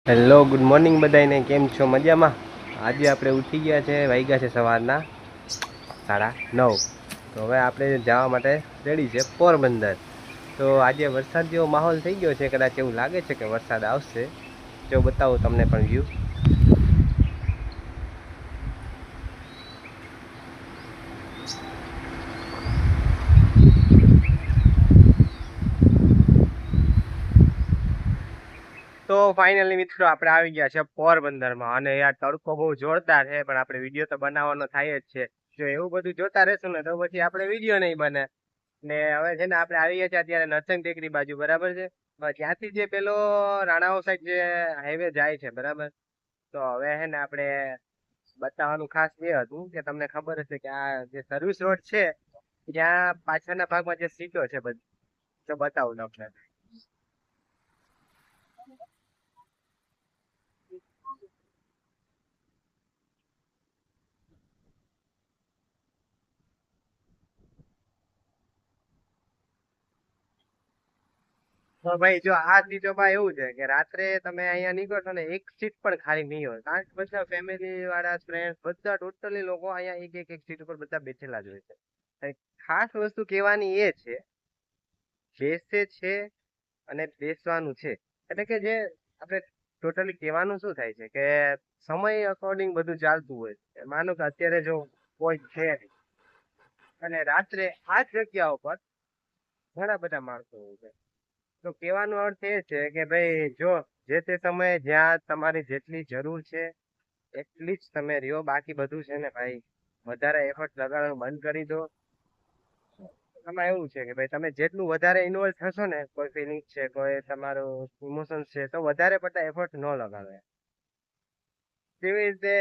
Hello good morning બધાને, કેમ છો? મજામાં? આજે આપણે ઉઠી ગયા છે, વાગ્યા છે સવારના 9:30. તો હવે આપણે જવા માટે રેડી છે પોરબંદર. તો આજે વરસાદ જેવો માહોલ થઈ ગયો છે, કદાચ એવું લાગે છે કે વરસાદ આવશે. જો બતાવું તમને પણ વ્યૂ. તો ફાઇનલી મિત્રો આપણે આવી ગયા છે પોરબંદરમાં, અને યાર તડકો બહુ જોરદાર છે, પણ આપણે વિડીયો તો બનાવવાનો થાય જ છે. જો એવું બધું જોતા રહેશું ને તો પછી આપણે વિડીયો નહીં બને. ને હવે છે ને આપણે આવી ગયા છે અત્યારે નરસંગ ટેકરી બાજુ, બરાબર છે. ત્યાંથી જે પેલો રાણાઓ સાઈડ જે હાઈવે જાય છે, બરાબર. તો હવે છે ને આપણે બતાવવાનું ખાસ એ હતું કે તમને ખબર હશે કે આ જે સર્વિસ રોડ છે ત્યાં પાછળના ભાગમાં જે સીટો છે બધી, તો બતાવું તમને. તો ભાઈ જો આ સીટોમાં એવું છે કે રાત્રે તમે અહીંયા નીકળશો ને એક સીટ પણ ખાલી નહીં હોય, કારણ કે બધા ફેમિલી વાળા, ફ્રેન્ડ, બધા ટોટલી લોકો અહીંયા એક એક એક સીટ ઉપર બધા બેઠેલા જ હોય છે. અને ખાસ વસ્તુ કહેવાની એ છે, બેસે છે અને બેસવાનું છે. એટલે કે જે આપણે ટોટલી કહેવાનું શું થાય છે કે સમય અકોર્ડિંગ બધું ચાલતું હોય છે. માનો કે અત્યારે જો કોઈ છે નહીં અને રાત્રે આ જ જગ્યા ઉપર ઘણા બધા માણસો હોય છે, તો કહેવાનો અર્થ એ છે કે ભાઈ જો જે તે સમયે જ્યાં તમારી જેટલી જરૂર છે એટલી જ તમે રહ્યો. બાકી બધું છે ને ભાઈ, વધારે એફર્ટ લગાડવાનું બંધ કરી દો. આમાં એવું છે કે ભાઈ તમે જેટલું વધારે ઇન્વોલ્વ થશો ને, કોઈ ફિલિંગ છે, કોઈ તમારું ઇમોશન છે, તો વધારે પડતા એફર્ટ ન લગાવે. કેવી રીતે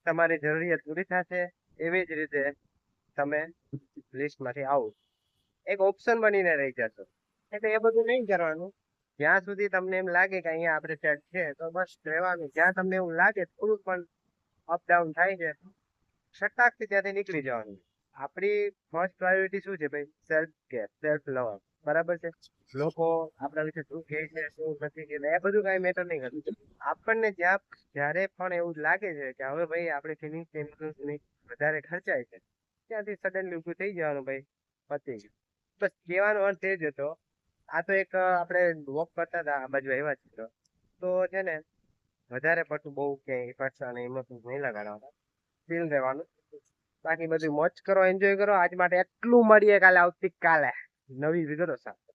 તમારી જરૂરિયાત પૂરી થશે, એવી જ રીતે તમે લિસ્ટમાંથી આવો એક ઓપ્શન બનીને રહી જશો. એટલે એ બધું નહીં કરવાનું. જ્યાં સુધી તમને એમ લાગે કે અહીંયા આપણે સેટ છે તો બસ રહેવાનું. જ્યાં તમને એવું લાગે થોડું પણ અપડાઉન થાય છે, સટાકથી ત્યાંથી નીકળી જવાનું. આપણી ફર્સ્ટ પ્રાયોરિટી શું છે ભાઈ? સેલ્ફ કેર, સેલ્ફ લવ, બરાબર છે. લોકો આપણા વિશે શું કહે છે, શું નથી કહેતા, એ બધું કાંઈ મેટર નહીં કરતું. આપણને જ્યારે પણ એવું લાગે છે કે હવે ભાઈ આપણી ફિલિંગ વધારે ખર્ચાય છે, ત્યાંથી સડનલી ઊભું થઈ જવાનું. ભાઈ પતી ગયું. બસ કહેવાનો અર્થ એ જ હતો. આ તો એક આપણે વોક કરતા હતા આ બાજુ આવ્યા છીએ, તો છે ને વધારે પડતું બહુ ક્યાંય ઇફર્ટ્સ અને ઇમોશન્સ નહીં લગાડવાના, ફીલ રહેવાનું. બાકી બધું મોજ કરો, એન્જોય કરો. આજ માટે એટલું મળીએ, કાલે આવતીકાલે નવી વિગતો સાથે.